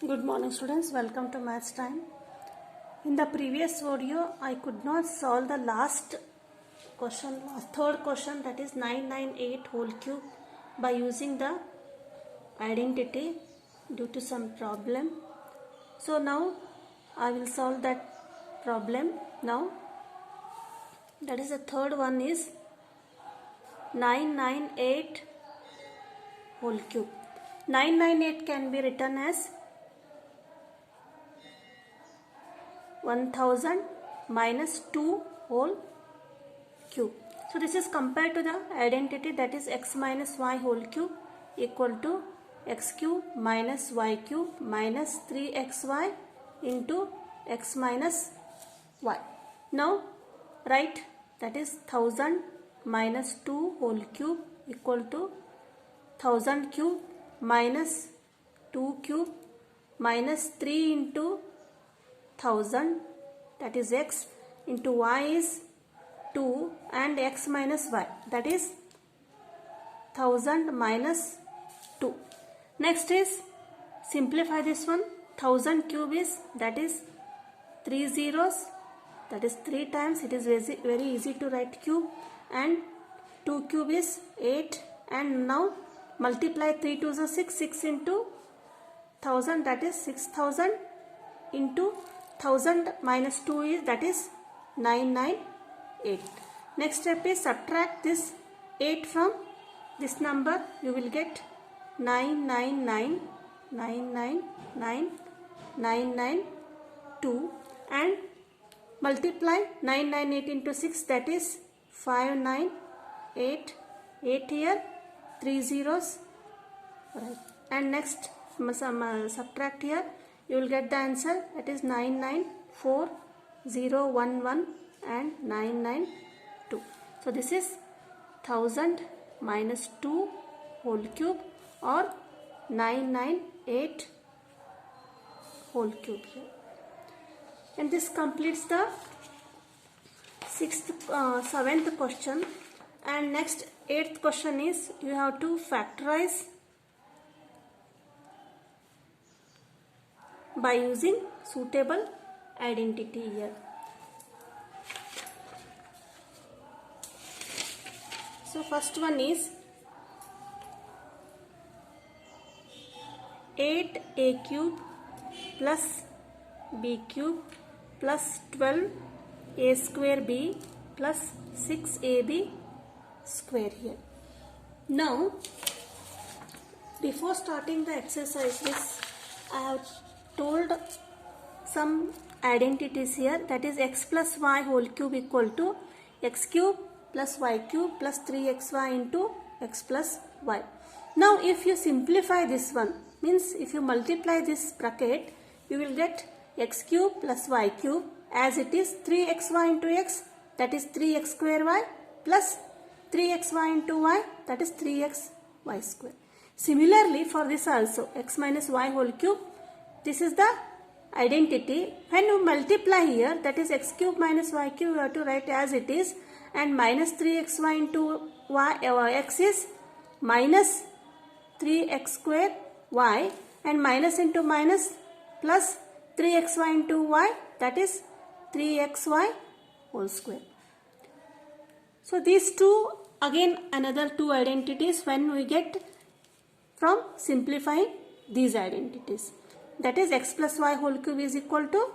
Good morning students, welcome to maths time. In the previous video I could not solve the third question, that is 998 whole cube by using the identity due to some problem. So now I will solve that problem now. That is the third one is 998 whole cube. 998 can be written as 1000 minus 2 whole cube. So this is compared to the identity, that is x minus y whole cube equal to x cube minus y cube minus 3xy into x minus y. Now write, that is 1000 minus 2 whole cube equal to 1000 cube minus 2 cube minus 3 into 1000, that is x, into y is 2 and x minus y, that is 1000 minus 2. Next is simplify this one. 1000 cube is, that is 3 zeros, that is 3 times, it is very easy to write cube, and 2 cube is 8, and now multiply 3 to the 6 into 1000, that is 6000 into 1000 minus 2 is, that is 998. Next step is subtract this 8 from this number. You will get 999, 999, 992, and multiply 998 into 6, that is 598, 8 here, 3 zeros, right. And next subtract here, you will get the answer, that is 994011 and 992. So this is 1000 minus 2 whole cube or 998 whole cube here. And this completes the 7th question. And next 8th question is, you have to factorize by using suitable identity here. So first one is 8a cube plus b cube plus 12a square b plus 6ab square here. Now before starting the exercises, I have told some identities here, that is x plus y whole cube equal to x cube plus y cube plus 3xy into x plus y. Now if you simplify this one, means if you multiply this bracket, you will get x cube plus y cube as it is 3xy into x, that is 3x square y, plus 3xy into y, that is 3xy square. Similarly for this also, x minus y whole cube, this is the identity. When you multiply here, that is x cube minus y cube, you have to write as it is, and minus 3xy into y, x is minus 3x square y, and minus into minus plus 3xy into y, that is 3xy whole square. So these two, again another two identities when we get from simplifying these identities. That is x plus y whole cube is equal to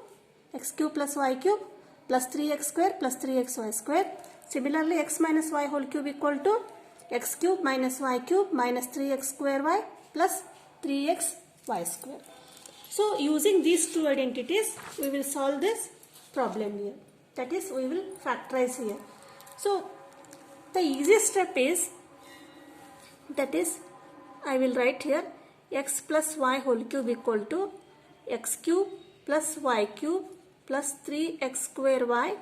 x cube plus y cube plus 3x square plus 3xy square. Similarly, x minus y whole cube equal to x cube minus y cube minus 3x square y plus 3xy square. So using these two identities, we will solve this problem here. That is, we will factorize here. So the easiest step is, that is, I will write here x plus y whole cube equal to x cube plus y cube plus 3x square y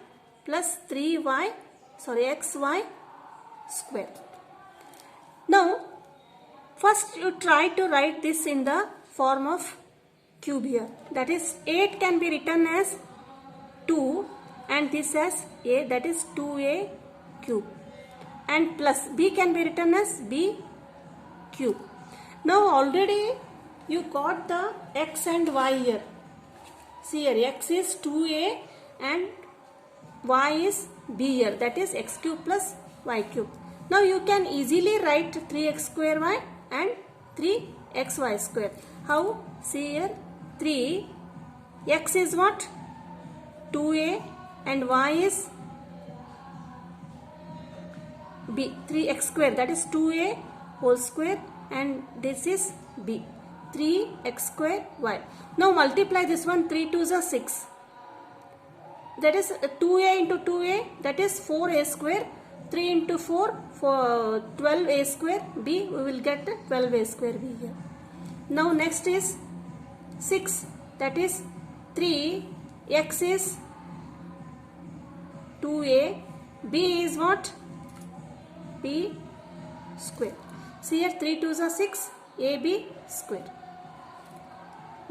plus xy square. Now first you try to write this in the form of cube here. That is, 8 can be written as 2 and this as a, that is 2a cube, and plus b can be written as b cube. Now already you got the x and y here. See here, x is 2a and y is b here, that is x cube plus y cube. Now you can easily write 3x square y and 3xy square. How? See here, 3, x is what? 2a and y is b. 3x square, that is 2a whole square, and this is b. 3x square y. Now multiply this one, 3 2s are 6. That is 2a into 2a, that is 4a square. 3 into 4, for 12a square b, we will get 12a square b here. Now next is 6, that is 3, x is 2a, b is what? b square. See here, 3 2s are 6, ab square.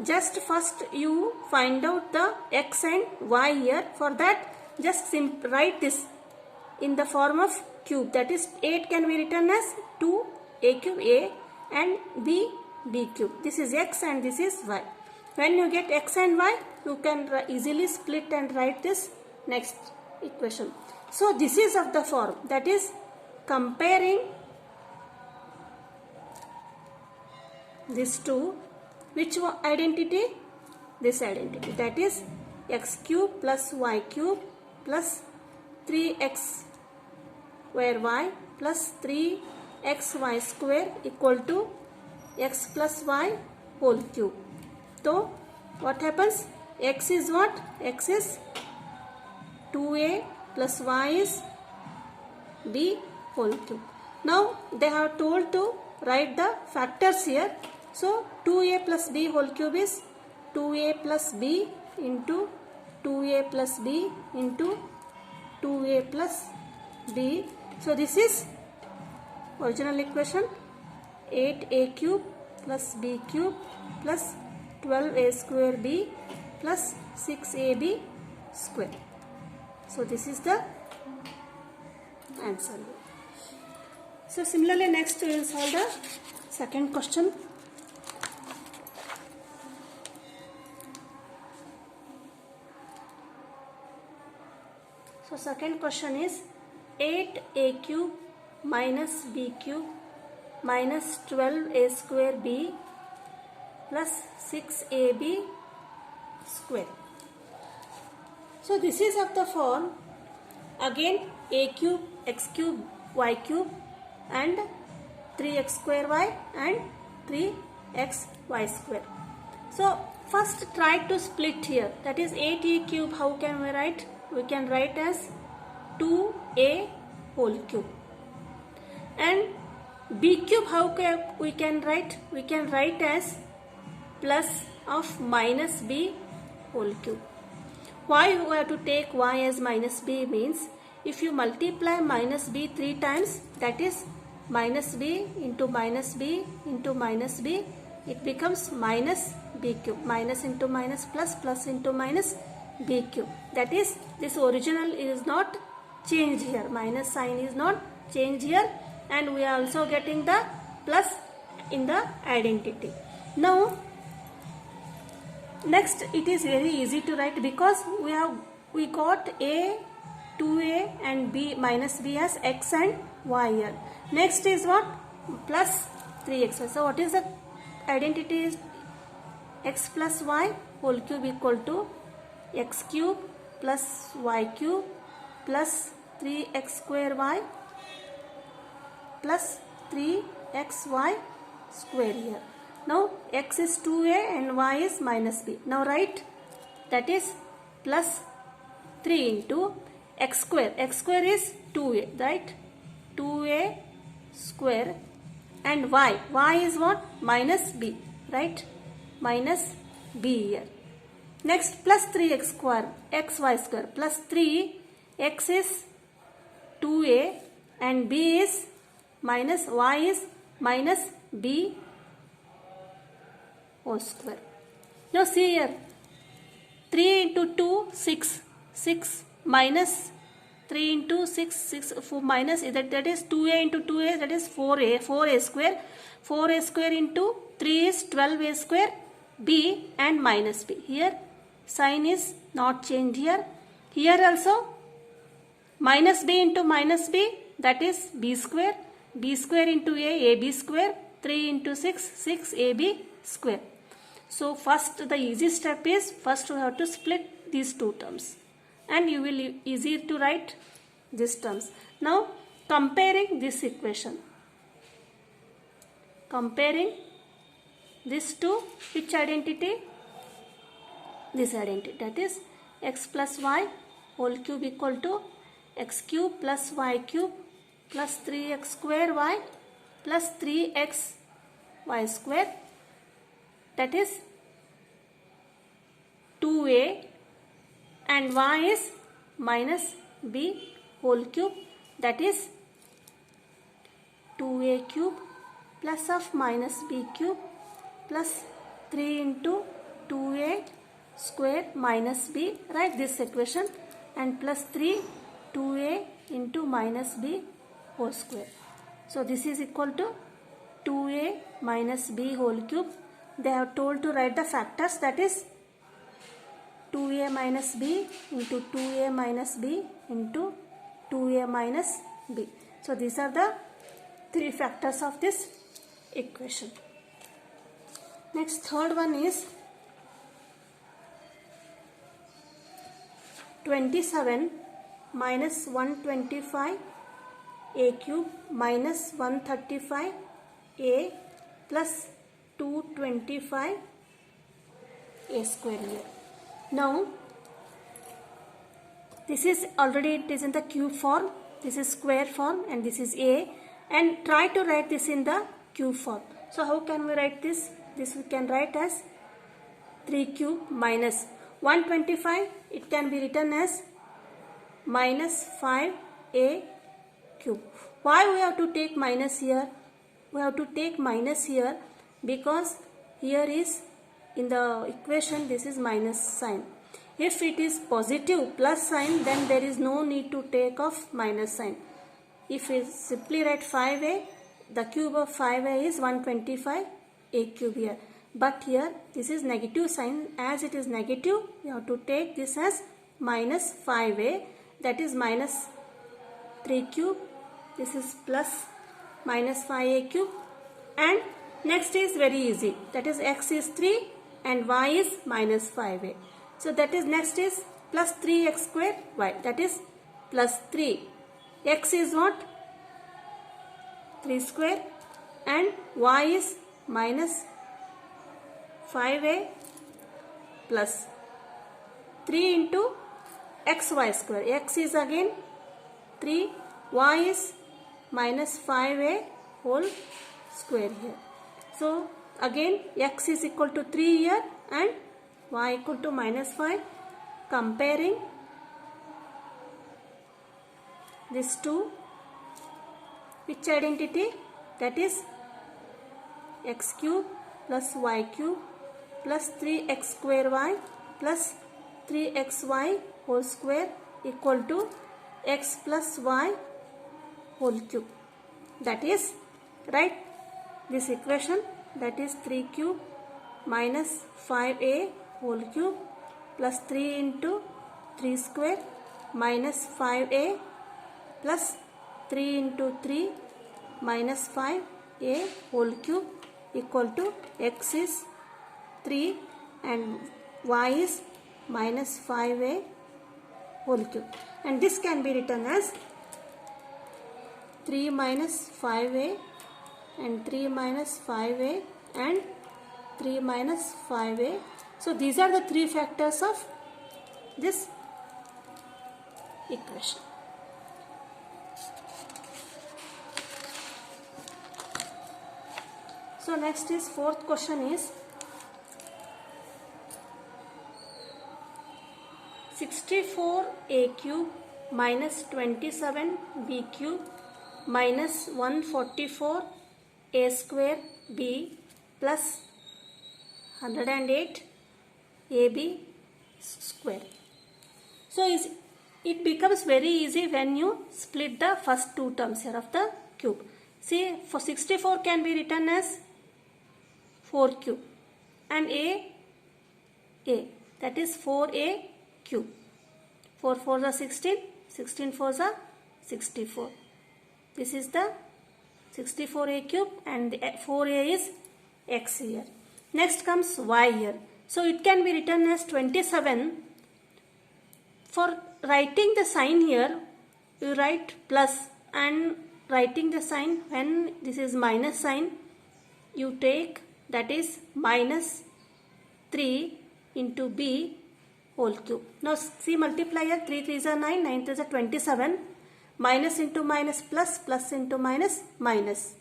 Just first you find out the x and y here. For that, just write this in the form of cube. That is, 8 can be written as 2a cube a and b cube. This is x and this is y. When you get x and y, you can easily split and write this next equation. So this is of the form, that is comparing these two. Which identity? This identity, that is x cube plus y cube plus 3x square y plus 3xy square equal to x plus y whole cube. So what happens? X is what? X is 2a plus y is b whole cube. Now they have told to write the factors here. So 2a plus b whole cube is 2a plus b into 2a plus b into 2a plus b. So this is original equation, 8a cube plus b cube plus 12a square b plus 6ab square. So this is the answer. So similarly, next we will solve the second question. So second question is 8a cube minus b cube minus 12a square b plus 6ab square. So this is of the form, again a cube, x cube, y cube and 3x square y and 3xy square. So first try to split here, that is 8a cube, how can we write? We can write as 2a whole cube. And b cube, how we can write? We can write as plus of minus b whole cube. Why we have to take y as minus b means, if you multiply minus b 3 times, that is minus b into minus b into minus b, it becomes minus b cube. Minus into minus plus, plus into minus b cube. That is, this original is not changed here. Minus sign is not changed here, and we are also getting the plus in the identity. Now next it is very easy to write, because we got a, 2a and b minus b as x and y here. Next is what? Plus 3x. So what is the identity? Is x plus y whole cube equal to x cube plus y cube plus 3x square y plus 3xy square here. Now x is 2a and y is minus b. Now write, that is plus 3 into x square. X square is 2a, right? 2a square and y. Y is what? Minus b, right? Minus b here. Next plus 3x square, xy square plus 3, x is 2a and b is minus, y is minus b whole square. Now see here, 3 into 2, 6, 6 minus 3 into 6, 6 4 minus, that is 2a into 2a, that is 4a, 4a square, 4a square into 3 is 12a square b and minus b. Here sign is not changed here. Here also minus b into minus b, that is b square. B square into a, ab square. 3 into 6, 6ab square. So first the easy step is, first we have to split these two terms and you will easy to write these terms. Now comparing this equation, comparing this to which identity? This identity, that is x plus y whole cube equal to x cube plus y cube plus 3x square y plus 3x y square, that is 2a, and y is minus b whole cube, that is 2a cube plus of minus b cube plus 3 into 2a square minus b. Write this equation, and plus 3 2a into minus b whole square. So this is equal to 2a minus b whole cube. They have told to write the factors, that is 2a minus b into 2a minus b into 2a minus b. So these are the three factors of this equation. Next, third one is 27 minus 125 a cube minus 135 a plus 225 a square here. Now this is already, it is in the cube form, this is square form, and this is a, and try to write this in the cube form. So how can we write this? This we can write as 3 cube minus 125, it can be written as minus 5a cube. Why we have to take minus here? We have to take minus here because here is in the equation this is minus sign. If it is positive plus sign, then there is no need to take of minus sign. If we simply write 5a, the cube of 5a is 125 a cube here. But here this is negative sign. As it is negative, you have to take this as minus 5a, that is minus 3 cube. This is plus minus 5a cube. And next is very easy, that is x is 3 and y is minus 5a. So that is next is plus 3x square y, that is plus 3. X is what? 3 square and y is minus 5a plus 3 into xy square. X is again 3, y is minus 5a whole square here. So again x is equal to 3 here and y equal to minus 5. Comparing these two, which identity? That is x cube plus y cube plus 3x square y plus 3xy whole square equal to x plus y whole cube. That is, write this equation, that is 3 cube minus 5a whole cube plus 3 into 3 square minus 5a plus 3 into 3 minus 5a whole cube equal to x is 3 and y is minus 5a whole cube. And this can be written as 3 minus 5a and 3 minus 5a and 3 minus 5a. So these are the three factors of this equation. So next is fourth question is 64a cube minus 27b cube minus 144a square b plus 108 ab square. So it becomes very easy when you split the first two terms here of the cube. See, for 64 can be written as 4 cube and a, that is 4a cube. 4 4s are 16, 16 4s are 64. This is the 64a cube and the 4a is x here. Next comes y here. So it can be written as 27. For writing the sign here, you write plus, and writing the sign when this is minus sign, you take that is minus 3 into b whole cube. Now see multiplier, 3 3s are 9, 9 3s are 27. Minus into minus plus, plus into minus minus.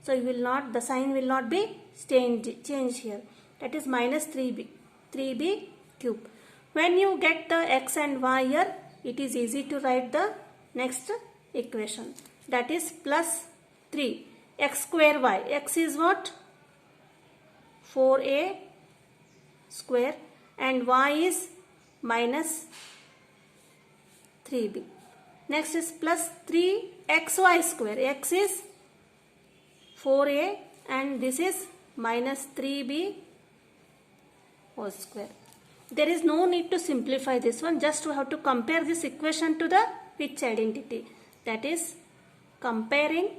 So you will not, the sign will not be changed here. That is minus 3b cube. When you get the x and y here, it is easy to write the next equation. That is plus 3 x square y. X is what? 4a square and y is minus 3b. Next is plus 3xy square. X is 4a and this is minus 3b whole square. There is no need to simplify this one. Just we have to compare this equation to the which identity. That is comparing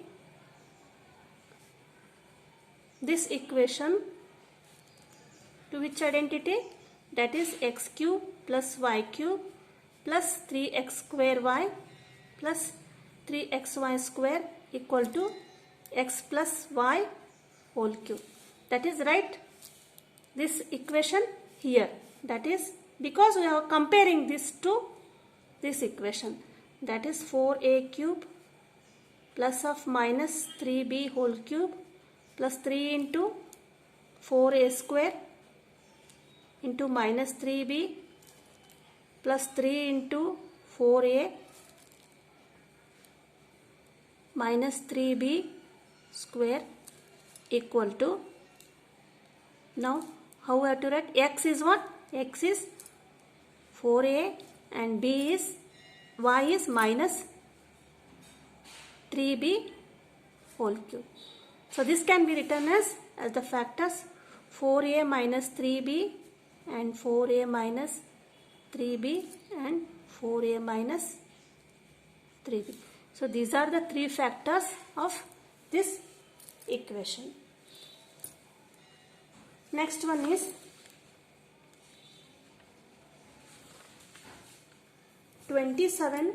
this equation to which identity? That is x cube plus y cube plus 3x square y plus 3xy square equal to x plus y whole cube. That is right, this equation here. That is because we are comparing this to this equation. That is 4a cube plus of minus 3b whole cube plus 3 into 4a square into minus 3b plus 3 into 4a minus 3b square equal to, now how we have to write? X is what? X is 4a and b is, y is minus 3b whole cube. So this can be written as the factors 4a minus 3b and 4a minus 3b and 4a minus 3b. So these are the three factors of this equation. Next one is (27)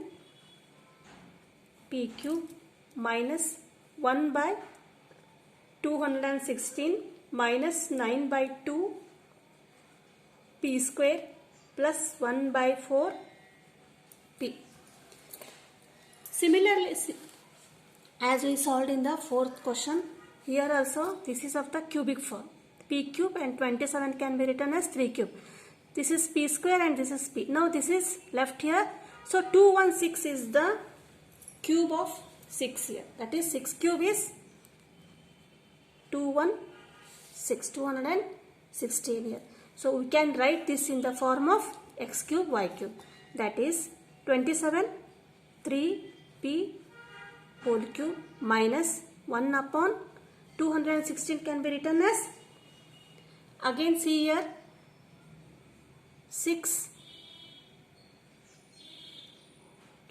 p cube minus 1 by 216 minus 9 by 2 p square plus 1 by 4 p. Similarly, as we solved in the fourth question, here also this is of the cubic form. P cube and 27 can be written as 3 cube. This is p square and this is p. Now this is left here. So 216 is the cube of 6 here. That is 6 cube is 216 here. So we can write this in the form of x cube y cube. That is 27 3p whole cube minus 1 upon 216 can be written as, again see here, 6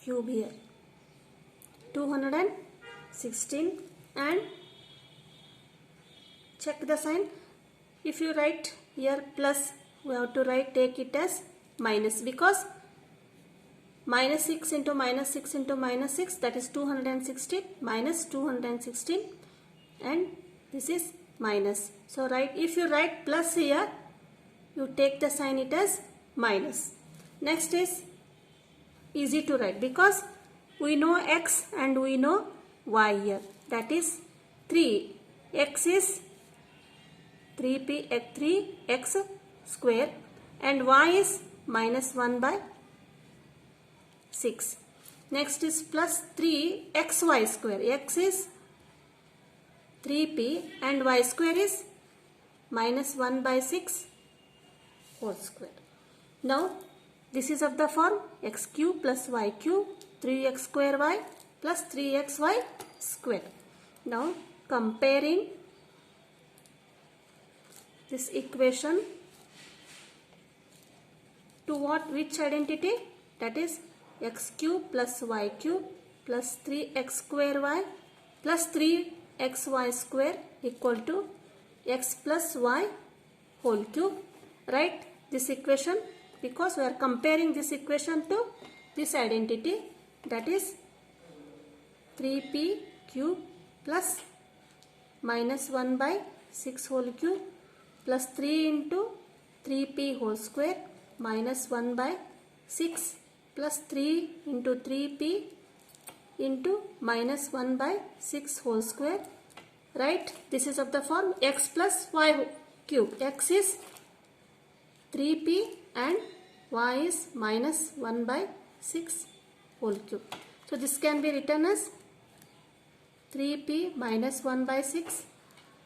cube here, 216 and check the sign. If you write here plus, we have to take it as minus, because minus 6 into minus 6 into minus 6, that is 216 minus 216 and this is minus. So if you write plus here, you take the sign it as minus. Next is easy to write because we know x and we know y here. That is 3. X is 3x square and y is minus 1 by 6. Next is plus 3xy square. X is 3p and y square is minus 1 by 6 whole square. Now this is of the form x cube plus y cube, 3x square y plus 3xy square. Now comparing this equation to which identity? That is x cube plus y cube plus 3x square y plus 3xy square equal to x plus y whole cube. Write this equation because we are comparing this equation to this identity, that is 3p cube plus minus 1 by 6 whole cube plus 3 into 3p whole square minus 1 by 6 plus 3 into 3p into minus 1 by 6 whole square. Right? This is of the form x plus y cube. X is 3p and y is minus 1 by 6 whole cube. So this can be written as 3p minus 1 by 6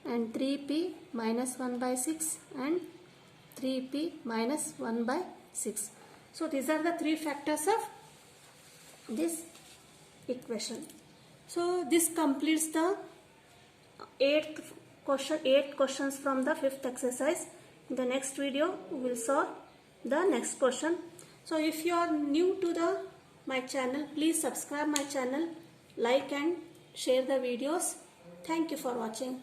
and 3p minus 1 by 6 and 3p minus 1 by 6. So these are the three factors of this equation. So this completes the 8 questions from the 5th exercise. In the next video we will solve the next question. So if you are new to my channel, please subscribe my channel, like and share the videos. Thank you for watching.